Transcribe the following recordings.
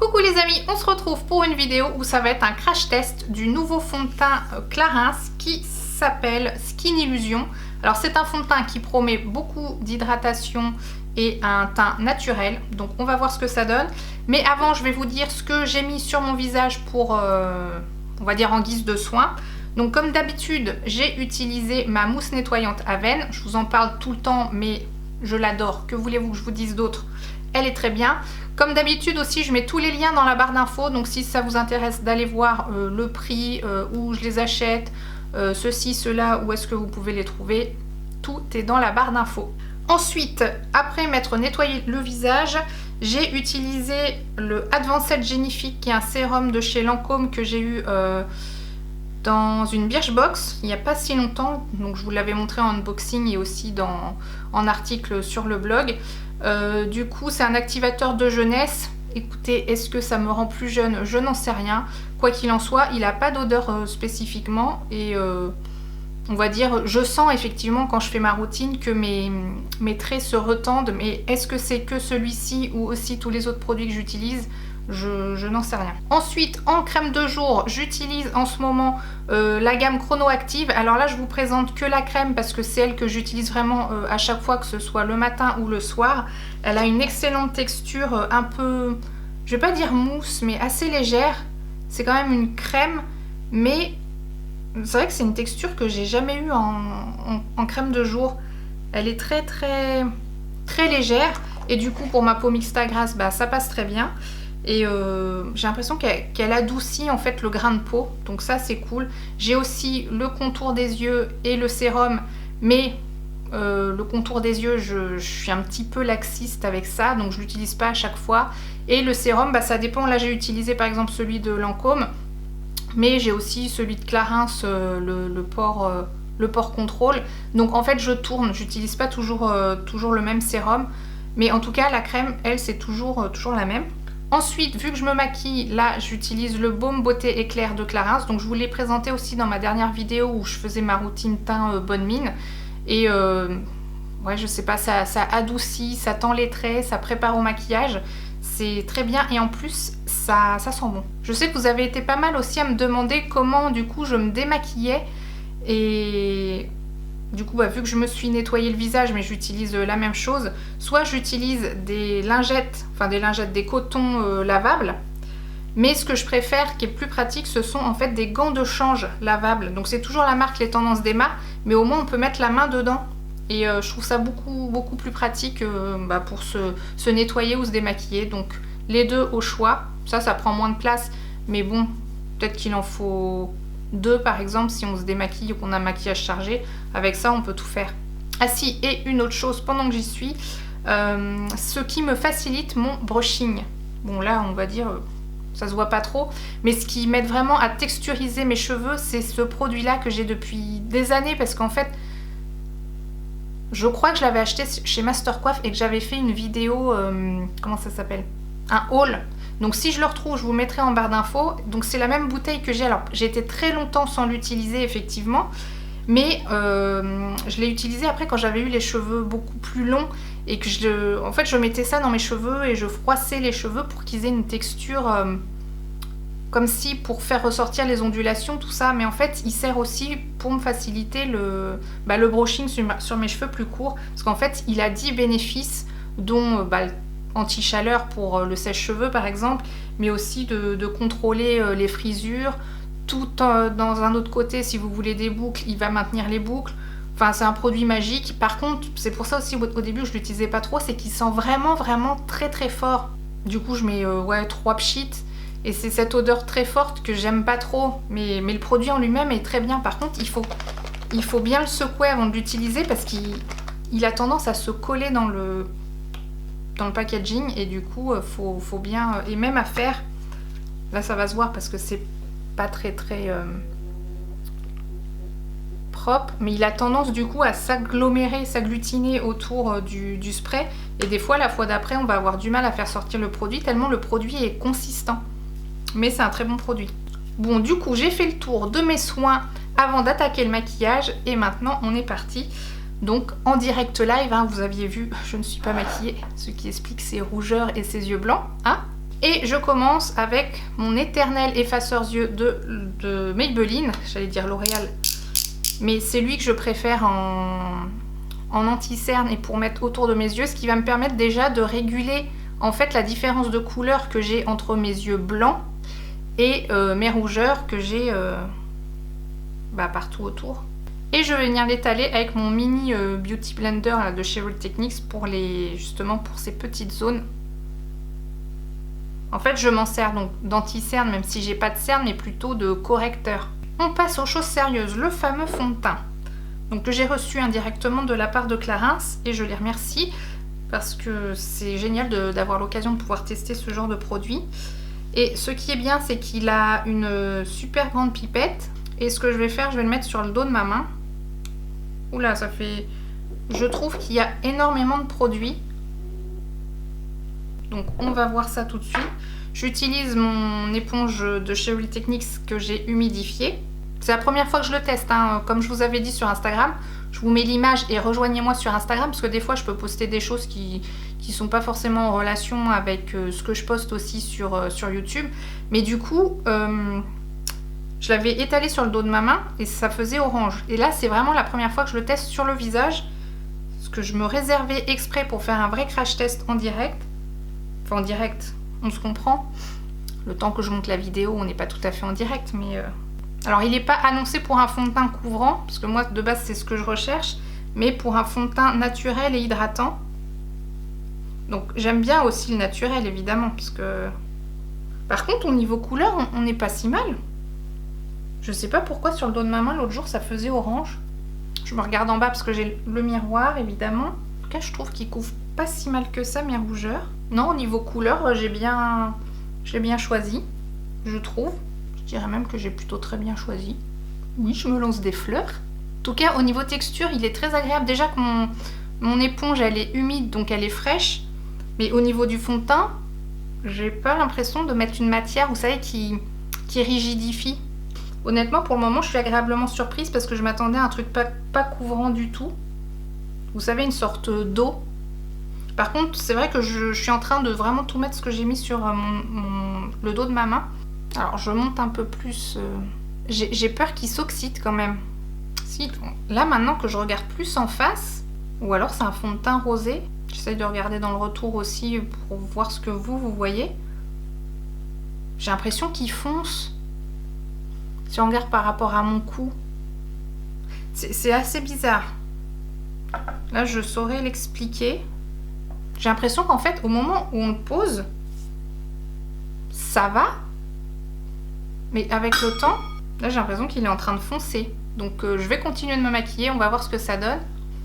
Coucou les amis, on se retrouve pour une vidéo où ça va être un crash test du nouveau fond de teint Clarins qui s'appelle Skin Illusion. Alors c'est un fond de teint qui promet beaucoup d'hydratation et un teint naturel, donc on va voir ce que ça donne. Mais avant je vais vous dire ce que j'ai mis sur mon visage pour, on va dire en guise de soin. Donc comme d'habitude j'ai utilisé ma mousse nettoyante Avène, je vous en parle tout le temps mais je l'adore, que voulez-vous que je vous dise d'autre? Elle est très bien. Comme d'habitude aussi, je mets tous les liens dans la barre d'infos. Donc si ça vous intéresse d'aller voir le prix, où je les achète, ceci, cela, où est-ce que vous pouvez les trouver, tout est dans la barre d'infos. Ensuite, après m'être nettoyé le visage, j'ai utilisé le Advanced Genifique, qui est un sérum de chez Lancôme que j'ai eu dans une Birchbox il n'y a pas si longtemps. Donc je vous l'avais montré en unboxing et aussi en article sur le blog. Du coup c'est un activateur de jeunesse. Écoutez, est-ce que ça me rend plus jeune? Je n'en sais rien. Quoi qu'il en soit, il n'a pas d'odeur spécifiquement et on va dire, je sens effectivement quand je fais ma routine que mes traits se retendent, mais est-ce que c'est que celui-ci ou aussi tous les autres produits que j'utilise? Je n'en sais rien. Ensuite, en crème de jour, j'utilise en ce moment la gamme Chrono Active. Alors là, je vous présente que la crème parce que c'est elle que j'utilise vraiment à chaque fois, que ce soit le matin ou le soir. Elle a une excellente texture, un peu, je vais pas dire mousse, mais assez légère. C'est quand même une crème, mais c'est vrai que c'est une texture que j'ai jamais eue en crème de jour. Elle est très légère et du coup pour ma peau mixta grasse, bah, ça passe très bien. Et j'ai l'impression qu'elle adoucit en fait le grain de peau, donc ça c'est cool. J'ai aussi le contour des yeux et le sérum, mais le contour des yeux je suis un petit peu laxiste avec ça, donc je l'utilise pas à chaque fois. Et le sérum, bah, ça dépend. Là j'ai utilisé par exemple celui de Lancôme, mais j'ai aussi celui de Clarins, le pore contrôle. Donc en fait je tourne, j'utilise pas toujours le même sérum, mais en tout cas la crème, elle, c'est toujours la même. Ensuite, vu que je me maquille, là j'utilise le baume beauté éclair de Clarins. Donc je vous l'ai présenté aussi dans ma dernière vidéo où je faisais ma routine teint bonne mine. Et ouais, je sais pas, ça adoucit, ça tend les traits, ça prépare au maquillage. C'est très bien et en plus ça sent bon. Je sais que vous avez été pas mal aussi à me demander comment du coup je me démaquillais. Et du coup, bah, vu que je me suis nettoyé le visage, mais j'utilise la même chose, soit j'utilise des lingettes, des cotons lavables, mais ce que je préfère, qui est plus pratique, ce sont en fait des gants de change lavables. Donc c'est toujours la marque Les Tendances d'Emma, mais au moins on peut mettre la main dedans. Et je trouve ça beaucoup plus pratique pour se nettoyer ou se démaquiller. Donc les deux au choix. Ça prend moins de place, mais bon, peut-être qu'il en faut 2 par exemple si on se démaquille ou qu'on a un maquillage chargé. Avec ça on peut tout faire. Ah si, et une autre chose pendant que j'y suis, ce qui me facilite mon brushing. Bon là on va dire ça se voit pas trop, mais ce qui m'aide vraiment à texturiser mes cheveux, c'est ce produit là que j'ai depuis des années, parce qu'en fait je crois que je l'avais acheté chez Mastercoiffe et que j'avais fait une vidéo, comment ça s'appelle, un haul. Donc si je le retrouve, je vous mettrai en barre d'infos. Donc c'est la même bouteille que j'ai. Alors j'ai été très longtemps sans l'utiliser effectivement, mais je l'ai utilisé après quand j'avais eu les cheveux beaucoup plus longs et que en fait je mettais ça dans mes cheveux et je froissais les cheveux pour qu'ils aient une texture comme si pour faire ressortir les ondulations, tout ça. Mais en fait il sert aussi pour me faciliter le brushing sur mes cheveux plus courts, parce qu'en fait il a 10 bénéfices, dont anti-chaleur pour le sèche-cheveux par exemple, mais aussi de contrôler les frisures, tout dans un autre côté. Si vous voulez des boucles, il va maintenir les boucles. Enfin c'est un produit magique. Par contre c'est pour ça aussi au début je l'utilisais pas trop, c'est qu'il sent vraiment très fort. Du coup je mets 3 pchits et c'est cette odeur très forte que j'aime pas trop, mais le produit en lui-même est très bien. Par contre il faut bien le secouer avant de l'utiliser, parce qu'il a tendance à se coller dans le packaging, et du coup faut bien, et même à faire, là ça va se voir parce que c'est pas très propre, mais il a tendance du coup à s'agglomérer, s'agglutiner autour du spray, et des fois la fois d'après on va avoir du mal à faire sortir le produit tellement le produit est consistant, mais c'est un très bon produit. Bon, du coup j'ai fait le tour de mes soins avant d'attaquer le maquillage et maintenant on est parti. Donc en direct live, hein, vous aviez vu, je ne suis pas maquillée, ce qui explique ses rougeurs et ses yeux blancs. Hein. Et je commence avec mon éternel effaceur yeux de Maybelline, j'allais dire L'Oréal, mais c'est lui que je préfère en anti-cerne et pour mettre autour de mes yeux, ce qui va me permettre déjà de réguler en fait la différence de couleur que j'ai entre mes yeux blancs et mes rougeurs que j'ai partout autour. Et je vais venir l'étaler avec mon mini Beauty Blender là, de chez Real Techniques pour justement pour ces petites zones. En fait, je m'en sers donc d'anti-cerne, même si j'ai pas de cerne, mais plutôt de correcteur. On passe aux choses sérieuses, le fameux fond de teint. Donc que j'ai reçu indirectement de la part de Clarins et je les remercie parce que c'est génial d'avoir l'occasion de pouvoir tester ce genre de produit. Et ce qui est bien, c'est qu'il a une super grande pipette. Et ce que je vais faire, je vais le mettre sur le dos de ma main. Oula, ça fait... Je trouve qu'il y a énormément de produits. Donc on va voir ça tout de suite. J'utilise mon éponge de chez Real Techniques que j'ai humidifiée. C'est la première fois que je le teste, hein. Comme je vous avais dit sur Instagram. Je vous mets l'image et rejoignez-moi sur Instagram parce que des fois je peux poster des choses qui sont pas forcément en relation avec ce que je poste aussi sur YouTube. Mais du coup, je l'avais étalé sur le dos de ma main et ça faisait orange. Et là, c'est vraiment la première fois que je le teste sur le visage. Parce que je me réservais exprès pour faire un vrai crash test en direct. Enfin, en direct, on se comprend. Le temps que je monte la vidéo, on n'est pas tout à fait en direct, mais... Alors, il n'est pas annoncé pour un fond de teint couvrant, parce que moi, de base, c'est ce que je recherche, mais pour un fond de teint naturel et hydratant. Donc, j'aime bien aussi le naturel, évidemment, parce que... Par contre, au niveau couleur, on n'est pas si mal. Je sais pas pourquoi, sur le dos de ma main, l'autre jour, ça faisait orange. Je me regarde en bas, parce que j'ai le miroir, évidemment. En tout cas, je trouve qu'il couvre pas si mal que ça, mes rougeurs. Non, au niveau couleur, j'ai bien choisi, je trouve. Je dirais même que j'ai plutôt très bien choisi. Oui, je me lance des fleurs. En tout cas, au niveau texture, il est très agréable. Déjà que mon éponge, elle est humide, donc elle est fraîche. Mais au niveau du fond de teint, j'ai pas l'impression de mettre une matière, vous savez, qui rigidifie. Honnêtement, pour le moment, je suis agréablement surprise parce que je m'attendais à un truc pas couvrant du tout. Vous savez, une sorte d'eau. Par contre, c'est vrai que je suis en train de vraiment tout mettre ce que j'ai mis sur le dos de ma main. Alors, je monte un peu plus. J'ai peur qu'il s'oxyde quand même. Si, là, maintenant que je regarde plus en face, ou alors c'est un fond de teint rosé. J'essaye de regarder dans le retour aussi pour voir ce que vous voyez. J'ai l'impression qu'il fonce. Si on regarde par rapport à mon cou. C'est assez bizarre. Là, je saurais l'expliquer. J'ai l'impression qu'en fait, au moment où on le pose, ça va. Mais avec le temps, là j'ai l'impression qu'il est en train de foncer. Donc je vais continuer de me maquiller, on va voir ce que ça donne.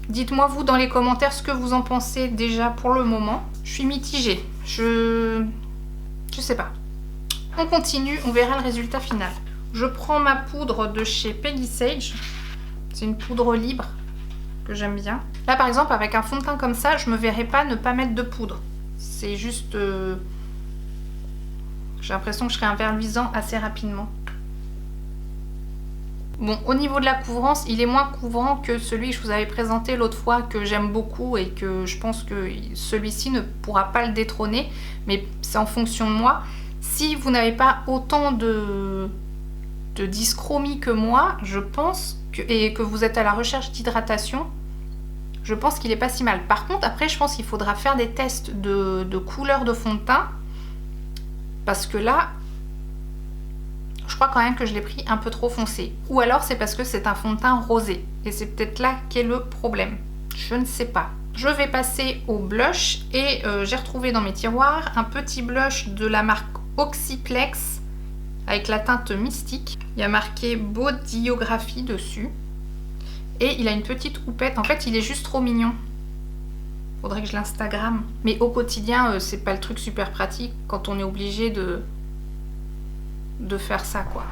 Dites-moi vous dans les commentaires ce que vous en pensez déjà pour le moment. Je suis mitigée, je sais pas. On continue, on verra le résultat final. Je prends ma poudre de chez Peggy Sage. C'est une poudre libre que j'aime bien. Là par exemple avec un fond de teint comme ça, je me verrais pas ne pas mettre de poudre. C'est juste... J'ai l'impression que je serai un verre luisant assez rapidement. Bon, au niveau de la couvrance, il est moins couvrant que celui que je vous avais présenté l'autre fois, que j'aime beaucoup et que je pense que celui-ci ne pourra pas le détrôner. Mais c'est en fonction de moi. Si vous n'avez pas autant de dyschromie que moi, je pense, et que vous êtes à la recherche d'hydratation, je pense qu'il n'est pas si mal. Par contre, après, je pense qu'il faudra faire des tests de couleur de fond de teint. Parce que là, je crois quand même que je l'ai pris un peu trop foncé. Ou alors c'est parce que c'est un fond de teint rosé. Et c'est peut-être là qu'est le problème. Je ne sais pas. Je vais passer au blush. Et j'ai retrouvé dans mes tiroirs un petit blush de la marque Oxyplex. Avec la teinte Mystique. Il y a marqué Bodyographie dessus. Et il a une petite houppette. En fait, il est juste trop mignon. Faudrait que je l'Instagramme. Mais au quotidien, c'est pas le truc super pratique quand on est obligé de faire ça, quoi.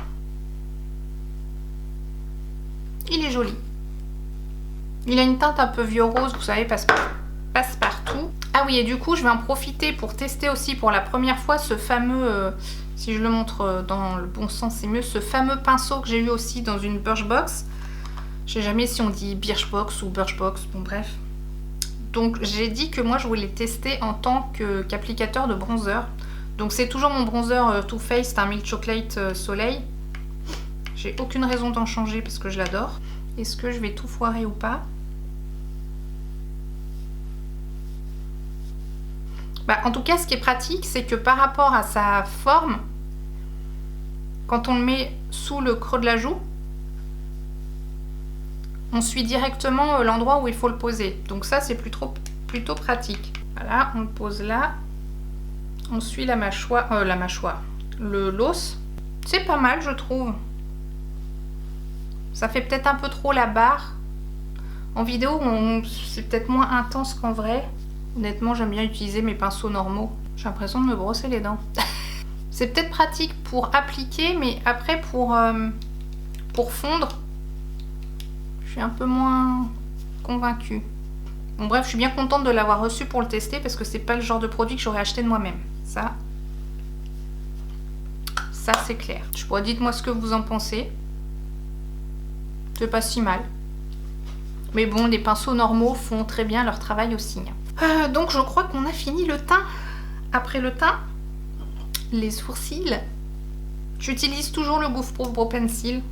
Il est joli. Il a une teinte un peu vieux rose, vous savez, passe-partout. Ah oui, et du coup, je vais en profiter pour tester aussi pour la première fois ce fameux, si je le montre dans le bon sens, c'est mieux, ce fameux pinceau que j'ai eu aussi dans une Birchbox. Je sais jamais si on dit Birchbox ou Birchbox, bon bref. Donc j'ai dit que moi je voulais tester en tant qu'applicateur de bronzer. Donc c'est toujours mon bronzer Too Faced, un Milk Chocolate Soleil. J'ai aucune raison d'en changer parce que je l'adore. Est-ce que je vais tout foirer ou pas? Bah, en tout cas, ce qui est pratique, c'est que par rapport à sa forme, quand on le met sous le creux de la joue, on suit directement l'endroit où il faut le poser. Donc ça, c'est plutôt pratique. Voilà, on le pose là. On suit la mâchoire, l'os. C'est pas mal, je trouve. Ça fait peut-être un peu trop la barre. En vidéo, c'est peut-être moins intense qu'en vrai. Honnêtement, j'aime bien utiliser mes pinceaux normaux. J'ai l'impression de me brosser les dents. C'est peut-être pratique pour appliquer, mais après pour fondre, je suis un peu moins convaincue. Bon bref, je suis bien contente de l'avoir reçu pour le tester parce que c'est pas le genre de produit que j'aurais acheté de moi-même. Ça c'est clair. Je pourrais dites-moi ce que vous en pensez. C'est pas si mal. Mais bon, les pinceaux normaux font très bien leur travail aussi. Donc je crois qu'on a fini le teint. Après le teint, les sourcils. J'utilise toujours le Goof Proof Brow Pencil.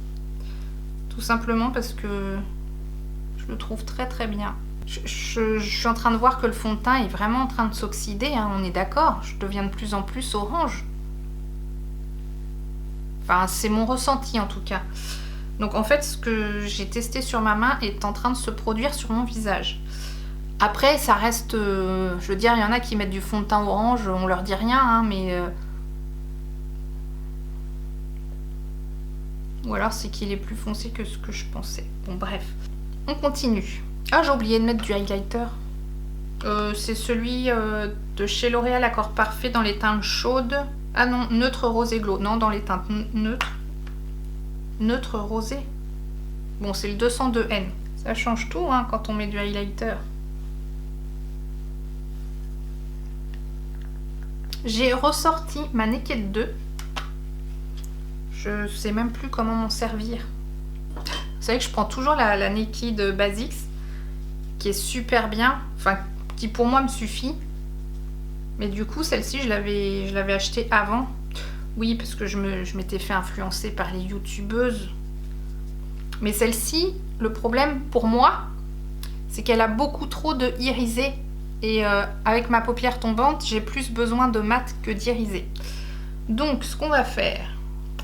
Tout simplement parce que je le trouve très très bien. Je suis en train de voir que le fond de teint est vraiment en train de s'oxyder, hein, on est d'accord. Je deviens de plus en plus orange. Enfin, c'est mon ressenti en tout cas. Donc en fait, ce que j'ai testé sur ma main est en train de se produire sur mon visage. Après, ça reste... je veux dire, il y en a qui mettent du fond de teint orange, on leur dit rien, hein, mais... Ou alors c'est qu'il est plus foncé que ce que je pensais. Bon, bref. On continue. Ah, j'ai oublié de mettre du highlighter. C'est celui de chez L'Oréal Accord Parfait dans les teintes chaudes. Ah non, neutre rosé glow. Non, dans les teintes neutres. Neutre rosé. Bon, c'est le 202N. Ça change tout hein, quand on met du highlighter. J'ai ressorti ma Naked 2. Je sais même plus comment m'en servir. Vous savez que je prends toujours la Naked Basics, qui est super bien, enfin qui pour moi me suffit. Mais du coup celle-ci je l'avais achetée avant. Oui, parce que je m'étais fait influencer par les youtubeuses. Mais celle-ci, le problème pour moi, c'est qu'elle a beaucoup trop de irisé. Et avec ma paupière tombante, j'ai plus besoin de mat que d'irisé. Donc ce qu'on va faire,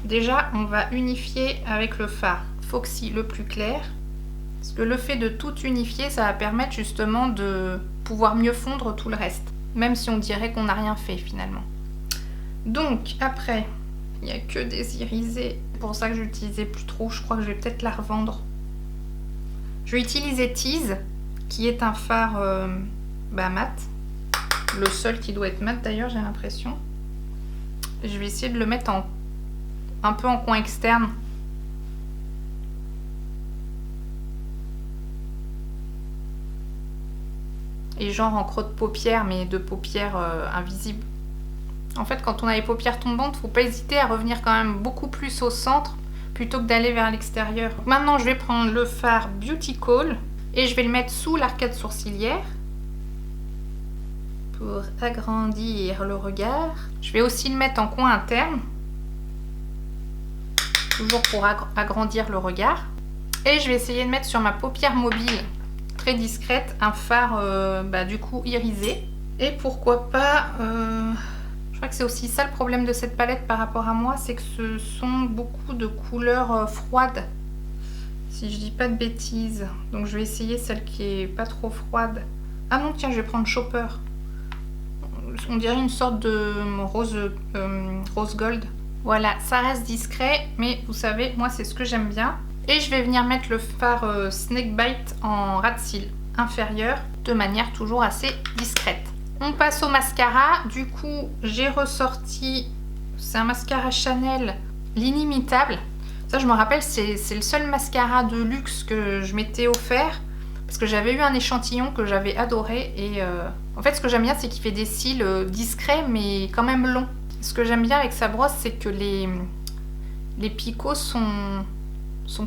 déjà on va unifier avec le fard Foxy le plus clair. Parce que le fait de tout unifier, ça va permettre justement de pouvoir mieux fondre tout le reste. Même si on dirait qu'on n'a rien fait finalement. Donc après, il n'y a que des irisés. C'est pour ça que je l'utilisais plus trop. Je crois que je vais peut-être la revendre. Je vais utiliser Tease, qui est un fard mat. Le seul qui doit être mat d'ailleurs, j'ai l'impression. Je vais essayer de le mettre un peu en coin externe. Et genre en creux de paupière, mais de paupières invisibles. En fait, quand on a les paupières tombantes, faut pas hésiter à revenir quand même beaucoup plus au centre plutôt que d'aller vers l'extérieur. Maintenant, je vais prendre le fard Beauty Call et je vais le mettre sous l'arcade sourcilière pour agrandir le regard. Je vais aussi le mettre en coin interne, toujours pour agrandir le regard. Et je vais essayer de mettre sur ma paupière mobile, très discrète, un fard du coup irisé. Et pourquoi pas... Je crois que c'est aussi ça le problème de cette palette par rapport à moi, c'est que ce sont beaucoup de couleurs froides, si je dis pas de bêtises. Donc je vais essayer celle qui est pas trop froide. Ah non, tiens, je vais prendre Chopper. On dirait une sorte de rose gold. Voilà, ça reste discret, mais vous savez, moi c'est ce que j'aime bien. Et je vais venir mettre le fard Snakebite en ras de cils inférieur, de manière toujours assez discrète. On passe au mascara. Du coup, j'ai ressorti, c'est un mascara Chanel, l'Inimitable. Ça, je me rappelle, c'est le seul mascara de luxe que je m'étais offert parce que j'avais eu un échantillon que j'avais adoré. Et en fait, ce que j'aime bien, c'est qu'il fait des cils discrets mais quand même longs. Ce que j'aime bien avec sa brosse, c'est que les picots sont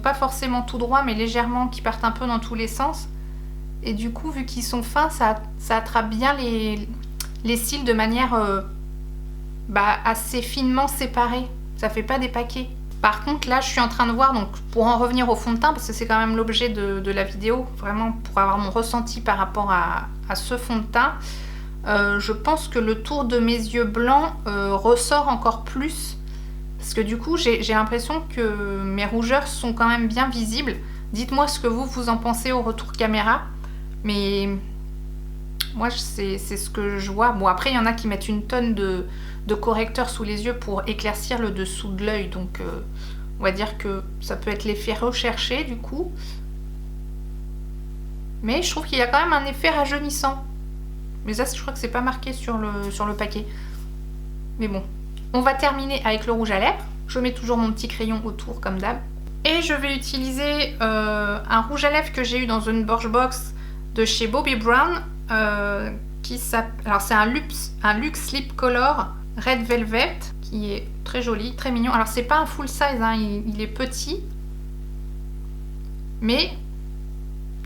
pas forcément tout droits, mais légèrement qui partent un peu dans tous les sens. Et du coup, vu qu'ils sont fins, ça attrape bien les cils de manière assez finement séparés. Ça fait pas des paquets. Par contre, là, je suis en train de voir, donc pour en revenir au fond de teint, parce que c'est quand même l'objet de la vidéo, vraiment pour avoir mon ressenti par rapport à ce fond de teint, je pense que le tour de mes yeux blancs ressort encore plus, parce que du coup, j'ai l'impression que mes rougeurs sont quand même bien visibles. Dites-moi ce que vous en pensez au retour caméra, mais moi, c'est ce que je vois. Bon, après, il y en a qui mettent une tonne de correcteur sous les yeux pour éclaircir le dessous de l'œil, donc on va dire que ça peut être l'effet recherché du coup, mais je trouve qu'il y a quand même un effet rajeunissant, mais ça je crois que c'est pas marqué sur le paquet. Mais bon, on va terminer avec le rouge à lèvres. Je mets toujours mon petit crayon autour comme d'hab, et je vais utiliser un rouge à lèvres que j'ai eu dans une Birchbox de chez Bobbi Brown, qui s'appelle, alors c'est un Luxe Lip Color Red Velvet, qui est très joli, très mignon. Alors c'est pas un full size, hein, il est petit, mais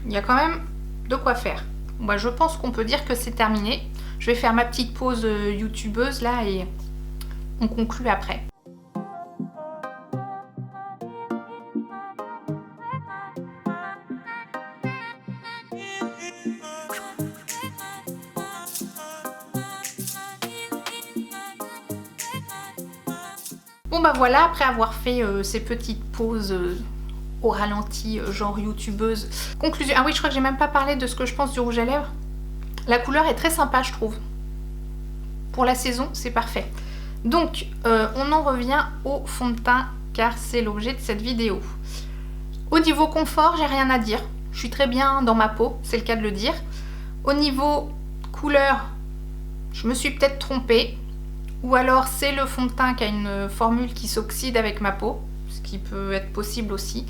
il y a quand même de quoi faire. Moi, je pense qu'on peut dire que c'est terminé. Je vais faire ma petite pause youtubeuse là et on conclut après. Bon bah voilà, après avoir fait ces petites pauses au ralenti, genre youtubeuse. Conclusion. Ah oui, je crois que j'ai même pas parlé de ce que je pense du rouge à lèvres. La couleur est très sympa, je trouve. Pour la saison, c'est parfait. Donc, on en revient au fond de teint, car c'est l'objet de cette vidéo. Au niveau confort, j'ai rien à dire. Je suis très bien dans ma peau, c'est le cas de le dire. Au niveau couleur, je me suis peut-être trompée. Ou alors c'est le fond de teint qui a une formule qui s'oxyde avec ma peau, ce qui peut être possible aussi.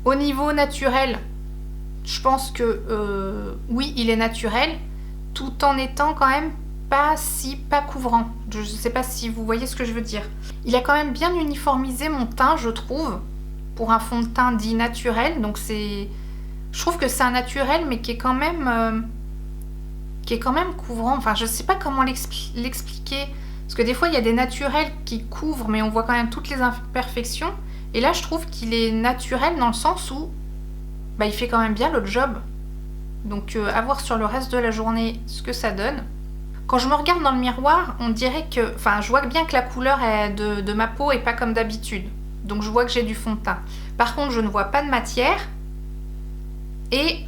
Au niveau naturel, je pense que oui, il est naturel, tout en étant quand même pas couvrant. Je ne sais pas si vous voyez ce que je veux dire. Il a quand même bien uniformisé mon teint, je trouve, pour un fond de teint dit naturel. Donc je trouve que c'est un naturel, mais qui est quand même couvrant. Enfin, je sais pas comment l'expliquer, parce que des fois il y a des naturels qui couvrent mais on voit quand même toutes les imperfections, et là je trouve qu'il est naturel dans le sens où il fait quand même bien le job. Donc à voir sur le reste de la journée ce que ça donne. Quand je me regarde dans le miroir, on dirait que, enfin, je vois bien que la couleur de ma peau est pas comme d'habitude, donc je vois que j'ai du fond de teint. Par contre, je ne vois pas de matière, et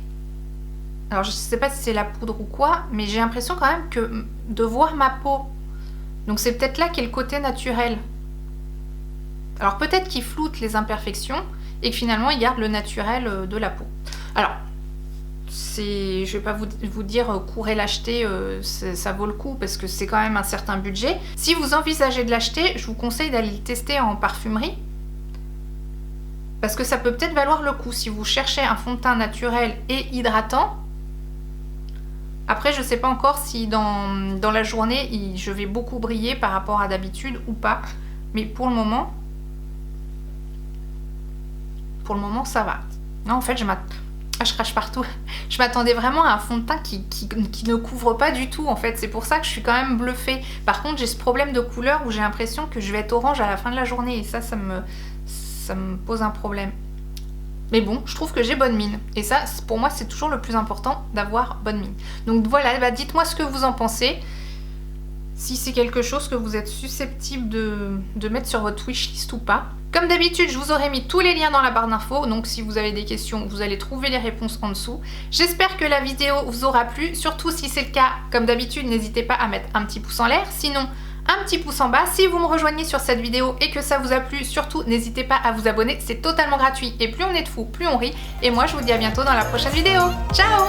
alors je sais pas si c'est la poudre ou quoi, mais j'ai l'impression quand même de voir ma peau. Donc c'est peut-être là qu'est le côté naturel. Alors peut-être qu'il floute les imperfections et que finalement il garde le naturel de la peau. Alors, je vais pas vous dire courez l'acheter, ça vaut le coup parce que c'est quand même un certain budget. Si vous envisagez de l'acheter, je vous conseille d'aller le tester en parfumerie. Parce que ça peut peut-être valoir le coup si vous cherchez un fond de teint naturel et hydratant. Après, je ne sais pas encore si dans la journée, je vais beaucoup briller par rapport à d'habitude ou pas. Mais pour le moment, ça va. Non, en fait, je crache partout. Je m'attendais vraiment à un fond de teint qui ne couvre pas du tout, en fait. C'est pour ça que je suis quand même bluffée. Par contre, j'ai ce problème de couleur où j'ai l'impression que je vais être orange à la fin de la journée. Et ça me pose un problème. Mais bon, je trouve que j'ai bonne mine. Et ça, pour moi, c'est toujours le plus important, d'avoir bonne mine. Donc voilà, dites-moi ce que vous en pensez. Si c'est quelque chose que vous êtes susceptible de mettre sur votre wishlist ou pas. Comme d'habitude, je vous aurais mis tous les liens dans la barre d'infos. Donc si vous avez des questions, vous allez trouver les réponses en dessous. J'espère que la vidéo vous aura plu. Surtout si c'est le cas, comme d'habitude, n'hésitez pas à mettre un petit pouce en l'air. Sinon, un petit pouce en bas. Si vous me rejoignez sur cette vidéo et que ça vous a plu, surtout n'hésitez pas à vous abonner, c'est totalement gratuit et plus on est de fous, plus on rit. Et moi je vous dis à bientôt dans la prochaine vidéo. Ciao!